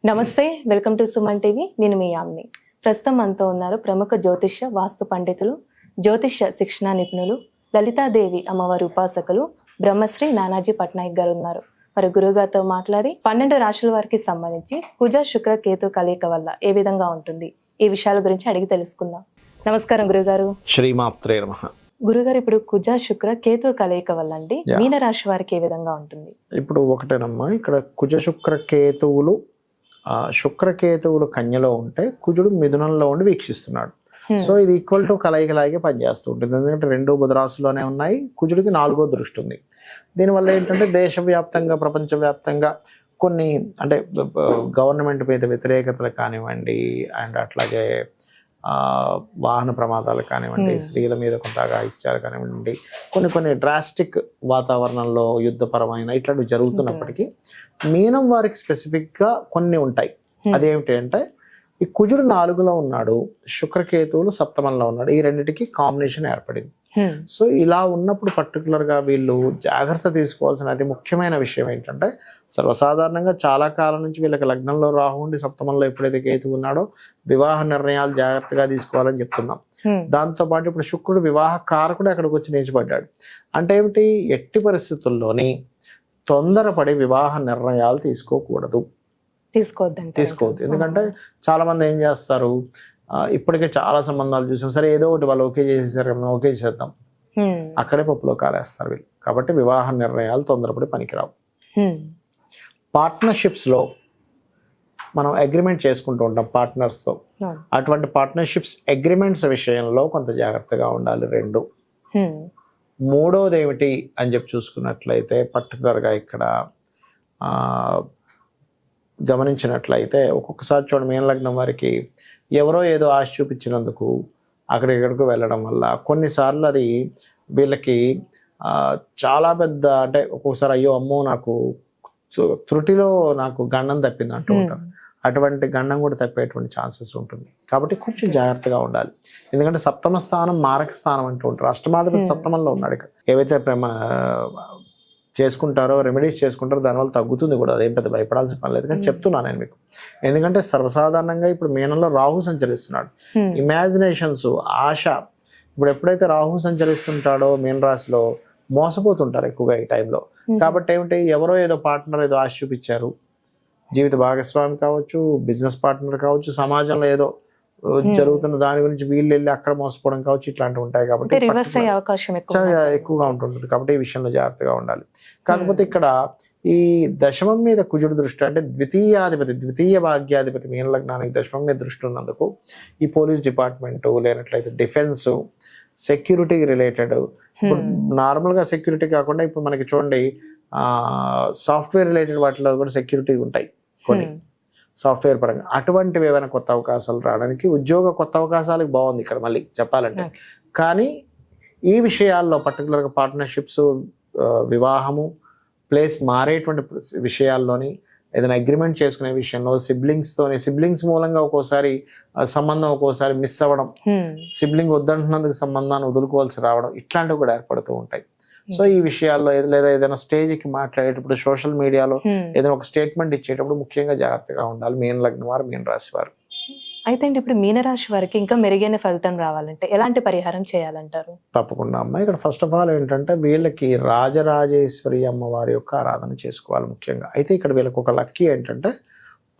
నమస్తే, welcome to Suman TV. నేను మీ యామ్ని. ప్రస్తుతం మనతో ఉన్నారు ప్రముఖ జ్యోతిష్య వాస్తు పండితులు, జ్యోతిష్య శిక్షణా నిపుణులు, లలితాదేవి అమ్మవారి ఉపాసకులు బ్రహ్మశ్రీ నానాజీ పట్నాయక్ గారు ఉన్నారు. మరి గురుగారితో మాట్లాడి 12 రాశుల వారికి సంబంధించి కుజ శుక్ర కేతు కలయిక వల్ల ఏ విధంగా ఉంటుంది, ఈ విషయాల గురించి అడిగి తెలుసుకుందాం. నమస్కారం గురుగారు. శ్రీమాత్రే నమః. గురుగారు, ఇప్పుడు కుజ శుక్ర కేతు కలయిక వల్ల అండి మీన రాశి వారికి ఏ విధంగా ఉంటుంది? ఇప్పుడు ఒకటేనమ్మా, ఇక్కడ కుజ శుక్ర కేతువులు శుక్రకేతువులు కన్యలో ఉంటే కుజుడు మిథునంలో ఉండి వీక్షిస్తున్నాడు. సో ఇది ఈక్వల్ టు కలయికలాగే పనిచేస్తూ ఉంటుంది. ఎందుకంటే 2 బుధ రాశుల్లోనే ఉన్నాయి. కుజుడికి 4వ దృష్టి ఉంది. దీనివల్ల ఏంటంటే దేశవ్యాప్తంగా ప్రపంచవ్యాప్తంగా కొన్ని అంటే గవర్నమెంట్ మీద వ్యతిరేకతలు కానివ్వండి, అండ్ అట్లాగే వాహన ప్రమాదాలు కానివ్వండి, స్త్రీల మీద కొంత అఘాయిత్యాలు కానివ్వండి, కొన్ని డ్రాస్టిక్ వాతావరణంలో యుద్ధపరమైన ఇట్లాంటివి జరుగుతున్నప్పటికీ మీనం వారికి స్పెసిఫిక్గా కొన్ని ఉంటాయి. అదేమిటి అంటే ఈ కుజుడు 4లో ఉన్నాడు, శుక్రకేతువులు సప్తమంలో ఉన్నాడు. ఈ రెండింటికి కాంబినేషన్ ఏర్పడింది. సో ఇలా ఉన్నప్పుడు పర్టికులర్గా వీళ్ళు జాగ్రత్త తీసుకోవాల్సిన అతి ముఖ్యమైన విషయం ఏంటంటే, సర్వసాధారణంగా చాలా కాలం నుంచి వీళ్ళకి లగ్నంలో రాహు ఉండి సప్తమంలో ఎప్పుడైతే కేతు ఉన్నాడో వివాహ నిర్ణయాలు జాగ్రత్తగా తీసుకోవాలని చెప్తున్నాం. దాంతోపాటు ఇప్పుడు శుక్రుడు వివాహ కారకుడు అక్కడికి వచ్చి నిలిచిపడ్డాడు. అంటే ఏమిటి, ఎట్టి పరిస్థితుల్లోని తొందరపడి వివాహ నిర్ణయాలు తీసుకోవద్దు. ఎందుకంటే చాలా మంది ఏం చేస్తారు, ఇప్పటికే చాలా సంబంధాలు చూసాం, సరే ఏదో ఒకటి వాళ్ళు ఓకే చేసేసారు, ఓకే చేద్దాం, అక్కడే పప్పులో కాలేస్తారు వీళ్ళు. కాబట్టి వివాహ నిర్ణయాలు తొందరపడి పనికిరావు. పార్ట్నర్షిప్స్లో మనం అగ్రిమెంట్ చేసుకుంటూ ఉంటాం పార్ట్నర్స్తో. అటువంటి పార్ట్నర్షిప్స్ అగ్రిమెంట్స్ విషయంలో కొంత జాగ్రత్తగా ఉండాలి. 2. మూడవది ఏమిటి అని చెప్పి చూసుకున్నట్లయితే, పర్టికులర్గా ఇక్కడ గమనించినట్లయితే ఒక్కొక్కసారి చూడండి, మీన లగ్నం వారికి ఎవరో ఏదో ఆశ చూపించినందుకు అక్కడిక్కడికి వెళ్ళడం వల్ల కొన్నిసార్లు అది వీళ్ళకి చాలా పెద్ద, అంటే ఒక్కొక్కసారి అయ్యో అమ్మో నాకు త్రుటిలో నాకు గండం తప్పింది అంటూ ఉంటారు. అటువంటి గండం కూడా తప్పేటువంటి ఛాన్సెస్ ఉంటుంది. కాబట్టి కొంచెం జాగ్రత్తగా ఉండాలి. ఎందుకంటే సప్తమ స్థానం మారక స్థానం అంటూ ఉంటారు. అష్టమాధిపతి సప్తమంలో ఉన్నాడు. ఇక్కడ ఏవైతే చేసుకుంటారో, రెమెడీస్ చేసుకుంటారో దానివల్ల తగ్గుతుంది కూడా. అదేం పెద్ద భయపడాల్సిన పని లేదు. కానీ చెప్తున్నాను నేను మీకు, ఎందుకంటే సర్వసాధారణంగా ఇప్పుడు మీనంలో రాహు సంచరిస్తున్నాడు. ఇమాజినేషన్స్, ఆశ, ఇప్పుడు ఎప్పుడైతే రాహు సంచరిస్తుంటాడో మీన రాశిలో మోసపోతుంటారు ఎక్కువగా ఈ టైంలో. కాబట్టి ఏమిటి, ఎవరో ఏదో పార్ట్నర్ ఏదో ఆశ చూపించారు, జీవిత భాగస్వామి కావచ్చు, బిజినెస్ పార్ట్నర్ కావచ్చు, సమాజంలో ఏదో జరుగుతున్న దాని గురించి వీళ్ళు వెళ్ళి అక్కడ మోసపోవడం కావచ్చు, ఇట్లాంటివి ఉంటాయి. కాబట్టి ఎక్కువగా ఉంటుంటుంది. కాబట్టి ఈ విషయంలో జాగ్రత్తగా ఉండాలి. కాకపోతే ఇక్కడ ఈ దశమం మీద కుజుడు దృష్టి, అంటే ద్వితీయ భాగ్యాధిపతి మీన లగ్నానికి దశమం మీద దృష్టి ఉన్నందుకు ఈ పోలీస్ డిపార్ట్మెంటు, లేనట్లయితే డిఫెన్స్, సెక్యూరిటీ రిలేటెడ్, ఇప్పుడు నార్మల్గా సెక్యూరిటీ కాకుండా ఇప్పుడు మనకి చూడండి సాఫ్ట్వేర్ రిలేటెడ్ వాటిలో కూడా సెక్యూరిటీ ఉంటాయి కొన్ని సాఫ్ట్వేర్ పరంగా. అటువంటివి ఏమైనా కొత్త అవకాశాలు రావడానికి, కొత్త అవకాశాలకు బాగుంది ఇక్కడ మళ్ళీ చెప్పాలంటే. కానీ ఈ విషయాల్లో పర్టికులర్గా పార్ట్నర్షిప్స్, వివాహము, ప్లేస్ మారేటువంటి విషయాల్లోని, ఏదైనా అగ్రిమెంట్ చేసుకునే విషయంలో సిబ్లింగ్స్ మూలంగా ఒక్కోసారి సంబంధం ఒక్కోసారి మిస్ అవ్వడం, సిబ్లింగ్ వద్దంటున్నందుకు సంబంధాన్ని వదులుకోవాల్సి రావడం, ఇట్లాంటివి కూడా ఏర్పడుతూ ఉంటాయి. సో ఈ విషయాల్లో లేదా ఏదైనా స్టేజ్కి మాట్లాడేటప్పుడు, సోషల్ మీడియాలో ఏదైనా ఒక స్టేట్మెంట్ ఇచ్చేటప్పుడు ముఖ్యంగా జాగ్రత్తగా ఉండాలి మీన లగ్నం వారు, మీన రాశి వారు. అయితే ఇప్పుడు మీనరాశి వారికి ఇంకా మెరుగైన ఫలితం రావాలంటే ఎలాంటి పరిహారం చేయాలంటారు? తప్పకుండా అమ్మ, ఇక్కడ ఫస్ట్ ఆఫ్ ఆల్ ఏంటంటే వీళ్ళకి రాజరాజేశ్వరి అమ్మవారి యొక్క ఆరాధన చేసుకోవాలి ముఖ్యంగా. అయితే ఇక్కడ వీళ్ళకి ఒక లక్కీ ఏంటంటే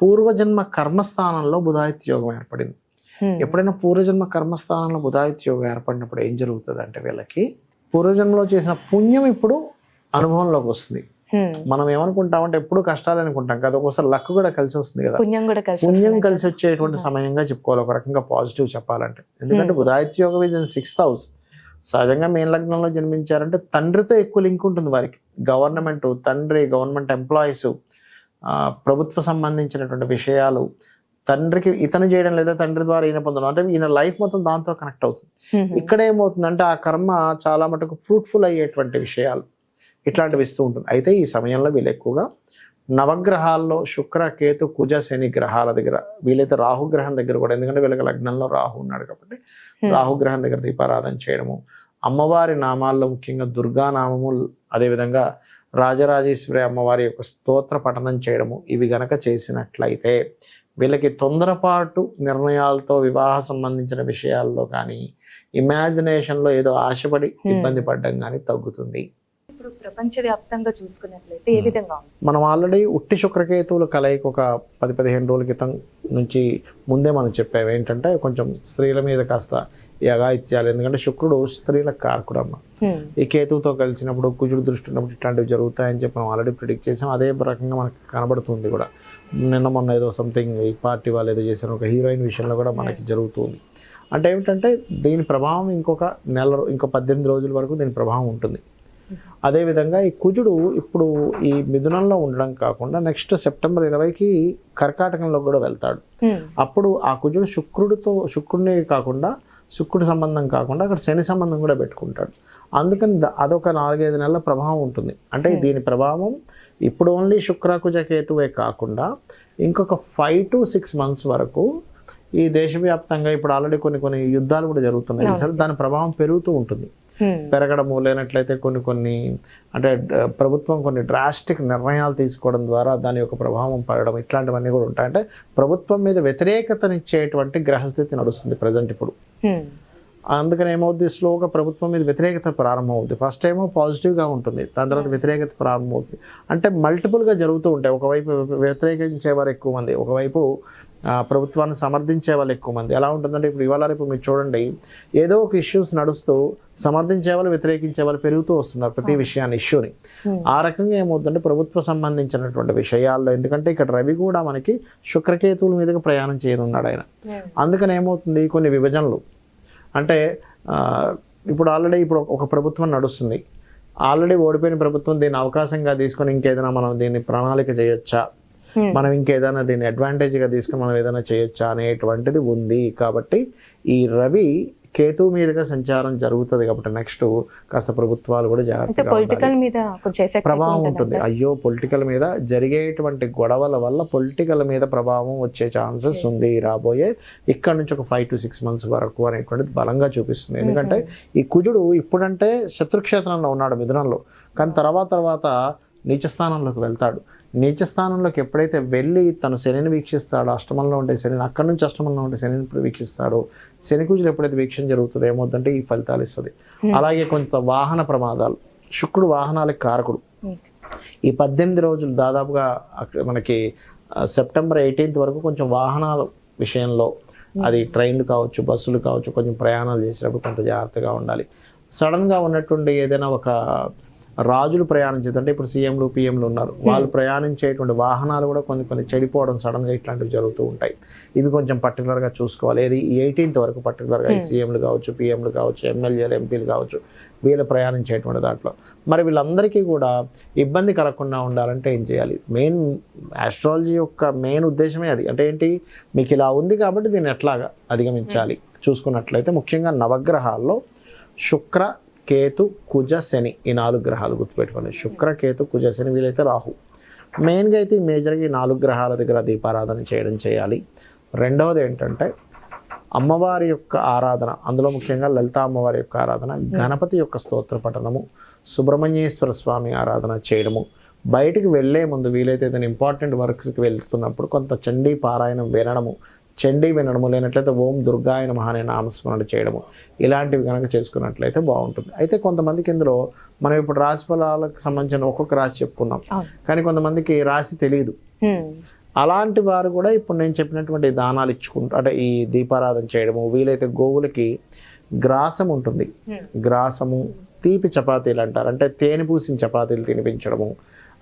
పూర్వజన్మ కర్మస్థానంలో బుధాదిత్య యోగం ఏర్పడింది. ఎప్పుడైనా పూర్వజన్మ కర్మస్థానంలో బుధాదిత్య యోగం ఏర్పడినప్పుడు ఏం జరుగుతుంది అంటే, వీళ్ళకి పూర్వజన్మలో చేసిన పుణ్యం ఇప్పుడు అనుభవంలోకి వస్తుంది. మనం ఏమనుకుంటామంటే ఎప్పుడు కష్టాలు అనుకుంటాం కదా, ఒకసారి లక్ కూడా కలిసి వస్తుంది కదా, పుణ్యం కలిసి వచ్చేటువంటి సమయంగా చెప్పుకోవాలి ఒక రకంగా పాజిటివ్ చెప్పాలంటే. ఎందుకంటే బుధాదిత్య యోగం ఇస్ ఇన్ 6th house. సహజంగా మీన లగ్నంలో జన్మించారంటే తండ్రితో ఎక్కువ లింక్ ఉంటుంది వారికి. గవర్నమెంట్ ఎంప్లాయీస్, ప్రభుత్వ సంబంధించినటువంటి విషయాలు, తండ్రికి ఇతను చేయడం లేదా తండ్రి ద్వారా ఈయన పొందడం, అంటే ఈయన లైఫ్ మొత్తం దాంతో కనెక్ట్ అవుతుంది. ఇక్కడ ఏమవుతుందంటే ఆ కర్మ చాలా మటుకు ఫ్రూట్ఫుల్ అయ్యేటువంటి విషయాలు ఇట్లాంటివి ఇస్తూ ఉంటుంది. అయితే ఈ సమయంలో వీళ్ళు ఎక్కువగా నవగ్రహాల్లో శుక్ర, కేతు, కుజ, శని గ్రహాల దగ్గర, వీలైతే రాహుగ్రహం దగ్గర కూడా, ఎందుకంటే వీళ్ళకి లగ్నంలో రాహు ఉన్నాడు కాబట్టి రాహుగ్రహం దగ్గర దీపారాధన చేయడము, అమ్మవారి నామాల్లో ముఖ్యంగా దుర్గానామము, అదేవిధంగా రాజరాజేశ్వరి అమ్మవారి యొక్క స్తోత్ర పఠనం చేయడము ఇవి గనక చేసినట్లయితే వీళ్ళకి తొందరపాటు నిర్ణయాలతో వివాహ సంబంధించిన విషయాల్లో కానీ ఇమాజినేషన్లో ఏదో ఆశపడి ఇబ్బంది పడడం కానీ తగ్గుతుంది. ఇప్పుడు ప్రపంచవ్యాప్తంగా చూసుకున్నట్లయితే ఏ విధంగా ఉంది? మనం ఆల్రెడీ ఉట్టి శుక్రకేతువుల కలయిక ఒక 10-15 రోజుల క్రితం నుంచి ముందే మనం చెప్పాము ఏంటంటే కొంచెం స్త్రీల మీద కాస్త ఈ అఘాయిత్యాలు, ఎందుకంటే శుక్రుడు స్త్రీల కారకుడు అమ్మ. ఈ కేతువుతో కలిసినప్పుడు కుజుడు దృష్టి ఉన్నప్పుడు ఇట్లాంటివి జరుగుతాయని చెప్పి మనం ఆల్రెడీ ప్రిడిక్ట్ చేసాం. అదే రకంగా మనకు కనబడుతుంది కూడా. నిన్న మొన్న ఏదో సంథింగ్ ఈ పార్టీ వాళ్ళు ఏదో చేశారు, ఒక హీరోయిన్ విషయంలో కూడా మనకి జరుగుతుంది. అంటే ఏమిటంటే దీని ప్రభావం ఇంకో 18 రోజుల వరకు దీని ప్రభావం ఉంటుంది. అదేవిధంగా ఈ కుజుడు ఇప్పుడు ఈ మిథునంలో ఉండడం కాకుండా నెక్స్ట్ సెప్టెంబర్ 20కి కర్కాటకంలో కూడా వెళ్తాడు. అప్పుడు ఆ కుజుడు శుక్రుడిని కాకుండా శుక్రుడి సంబంధం కాకుండా అక్కడ శని సంబంధం కూడా పెట్టుకుంటాడు. అందుకని అదొక 4-5 నెలల ప్రభావం ఉంటుంది. అంటే దీని ప్రభావం ఇప్పుడు ఓన్లీ శుక్రకుజ కేతువే కాకుండా ఇంకొక 5 to 6 months వరకు ఈ దేశవ్యాప్తంగా ఇప్పుడు ఆల్రెడీ కొన్ని యుద్ధాలు కూడా జరుగుతున్నాయి. సరే, దాని ప్రభావం పెరుగుతూ ఉంటుంది. పెరగడము లేనట్లయితే కొన్ని అంటే ప్రభుత్వం కొన్ని డ్రాస్టిక్ నిర్ణయాలు తీసుకోవడం ద్వారా దాని యొక్క ప్రభావం పడడం ఇట్లాంటివన్నీ కూడా ఉంటాయి. అంటే ప్రభుత్వం మీద వ్యతిరేకతనిచ్చేటువంటి గ్రహస్థితి నడుస్తుంది ప్రజెంట్ ఇప్పుడు. అందుకని ఏమవుద్ది, స్లోగా ప్రభుత్వం మీద వ్యతిరేకత ప్రారంభమవుద్ది. ఫస్ట్ ఏమో పాజిటివ్గా ఉంటుంది, దాని తర్వాత వ్యతిరేకత ప్రారంభమవుతుంది. అంటే మల్టిపుల్గా జరుగుతూ ఉంటాయి. ఒకవైపు వ్యతిరేకించే వారు ఎక్కువ మంది, ఒకవైపు ప్రభుత్వాన్ని సమర్థించే వాళ్ళు ఎక్కువ మంది. ఎలా ఉంటుందంటే ఇప్పుడు ఇవాళ రేపు మీరు చూడండి, ఏదో ఒక ఇష్యూస్ నడుస్తూ సమర్థించే వాళ్ళు వ్యతిరేకించే వాళ్ళు పెరుగుతూ వస్తున్నారు ప్రతి విషయాన్ని, ఇష్యూని. ఆ రకంగా ఏమవుతుందంటే ప్రభుత్వ సంబంధించినటువంటి విషయాల్లో, ఎందుకంటే ఇక్కడ రవి కూడా మనకి శుక్రకేతువుల మీదుగా ప్రయాణం చేయనున్నాడు ఆయన. అందుకని ఏమవుతుంది, కొన్ని విభజనలు అంటే ఇప్పుడు ఆల్రెడీ ఒక ప్రభుత్వం నడుస్తుంది, ఆల్రెడీ ఓడిపోయిన ప్రభుత్వం దీన్ని అవకాశంగా తీసుకొని ఇంకేదైనా మనం దీన్ని ప్రణాళిక చేయొచ్చా, మనం ఇంకేదైనా దీన్ని అడ్వాంటేజ్గా తీసుకుని మనం ఏదైనా చేయొచ్చా అనేటువంటిది ఉంది. కాబట్టి ఈ రవి కేతువు మీదుగా సంచారం జరుగుతుంది కాబట్టి నెక్స్ట్ కాస్త ప్రభుత్వాలు కూడా జాగ్రత్తగా ప్రభావం ఉంటుంది. అయ్యో, పొలిటికల్ మీద జరిగేటువంటి గొడవల వల్ల పొలిటికల్ మీద ప్రభావం వచ్చే ఛాన్సెస్ ఉంది రాబోయే ఇక్కడ నుంచి ఒక 5 to 6 months వరకు అనేటువంటిది బలంగా చూపిస్తుంది. ఎందుకంటే ఈ కుజుడు ఇప్పుడంటే శత్రుక్షేత్రంలో ఉన్నాడు మిథునంలో, కానీ తర్వాత నీచస్థానంలోకి వెళ్తాడు. నీచస్థానంలోకి ఎప్పుడైతే వెళ్ళి తను శనిని వీక్షిస్తాడో, అష్టమంలో ఉండే శనిని, అక్కడి నుంచి అష్టమంలో ఉండే శనిని వీక్షిస్తాడో, శని కుజులు ఎప్పుడైతే వీక్షణ జరుగుతుందో ఏమవుతుందంటే ఈ ఫలితాలు ఇస్తుంది. అలాగే కొంత వాహన ప్రమాదాలు, శుక్రుడు వాహనాలకు కారకుడు. ఈ 18 రోజులు దాదాపుగా మనకి సెప్టెంబర్ 18th వరకు కొంచెం వాహనాల విషయంలో, అది ట్రైన్లు కావచ్చు, బస్సులు కావచ్చు, కొంచెం ప్రయాణాలు చేసేటప్పుడు కొంత జాగ్రత్తగా ఉండాలి. సడన్గా ఉన్నటువంటి ఏదైనా ఒక రాజులు ప్రయాణించేదంటే ఇప్పుడు సీఎంలు పిఎంలు ఉన్నారు, వాళ్ళు ప్రయాణించేటువంటి వాహనాలు కూడా కొన్ని చెడిపోవడం సడన్గా ఇట్లాంటివి జరుగుతూ ఉంటాయి. ఇవి కొంచెం పర్టికులర్గా చూసుకోవాలి. ఇది 18th వరకు పర్టికులర్గా ఈ సీఎంలు కావచ్చు, పిఎంలు కావచ్చు, ఎమ్మెల్యేలు ఎంపీలు కావచ్చు, వీళ్ళు ప్రయాణించేటువంటి దాంట్లో మరి వీళ్ళందరికీ కూడా ఇబ్బంది కలగకుండా ఉండాలంటే ఏం చేయాలి? మెయిన్ ఆస్ట్రాలజీ యొక్క మెయిన్ ఉద్దేశమే అది. అంటే ఏంటి, మీకు ఇలా ఉంది కాబట్టి దీన్ని ఎట్లాగా అధిగమించాలి చూసుకున్నట్లయితే ముఖ్యంగా నవగ్రహాల్లో శుక్ర, కేతు, కుజ, శని, ఈ 4 గ్రహాలు గుర్తుపెట్టుకోండి. శుక్ర, కేతు, కుజ, శని, వీలైతే రాహు. మెయిన్గా అయితే ఈ మేజర్గా ఈ 4 గ్రహాల దగ్గర దీపారాధన చేయాలి. రెండవది ఏంటంటే అమ్మవారి యొక్క ఆరాధన, అందులో ముఖ్యంగా లలితా అమ్మవారి యొక్క ఆరాధన, గణపతి యొక్క స్తోత్ర పఠనము, సుబ్రహ్మణ్యేశ్వర స్వామి ఆరాధన చేయడము. బయటికి వెళ్ళే ముందు వీలైతే ఏదైనా ఇంపార్టెంట్ వర్క్స్కి వెళ్తున్నప్పుడు కొంత చండీ పారాయణం వినడము, లేనట్లయితే ఓం దుర్గాయ నమః అనే నామస్మరణ చేయడము, ఇలాంటివి కనుక చేసుకున్నట్లయితే బాగుంటుంది. అయితే కొంతమందికి ఇందులో మనం ఇప్పుడు రాశి ఫలాలకు సంబంధించిన ఒక్కొక్క రాశి చెప్పుకున్నాం, కానీ కొంతమందికి రాశి తెలియదు. అలాంటి వారు కూడా ఇప్పుడు నేను చెప్పినటువంటి దానాలు ఇచ్చుకుంటూ, అంటే ఈ దీపారాధన చేయడము, వీలైతే గోవులకి గ్రాసం ఉంటుంది, గ్రాసము, తీపి చపాతీలు అంటారు, అంటే తేనె పూసిన చపాతీలు తినిపించడము,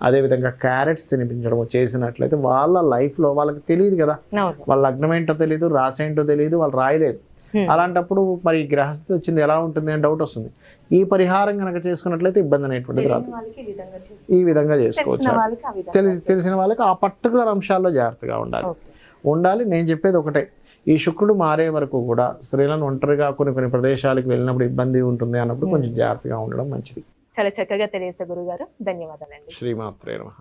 అదేవిధంగా క్యారెట్స్ తినిపించడము చేసినట్లయితే వాళ్ళ లైఫ్లో వాళ్ళకి తెలియదు కదా, వాళ్ళ లగ్నం ఏంటో తెలియదు, రాశి ఏంటో తెలియదు, వాళ్ళు రాయలేదు. అలాంటప్పుడు మరి గ్రహస్థితి వచ్చింది ఎలా ఉంటుంది అని డౌట్ వస్తుంది. ఈ పరిహారం కనుక చేసుకున్నట్లయితే ఇబ్బంది అనేటువంటిది రాదు. ఈ విధంగా చేసుకోవచ్చు. తెలిసిన వాళ్ళకి ఆ పర్టికులర్ అంశాల్లో జాగ్రత్తగా ఉండాలి. నేను చెప్పేది ఒకటే, ఈ శుక్రుడు మారే వరకు కూడా స్త్రీలను ఒంటరిగా కొన్ని ప్రదేశాలకు వెళ్ళినప్పుడు ఇబ్బంది ఉంటుంది అన్నప్పుడు కొంచెం జాగ్రత్తగా ఉండడం మంచిది. చాలా చక్కగా తెలియజేశారు గురుగారు, ధన్యవాదాలండి. శ్రీమాత్రే నమః.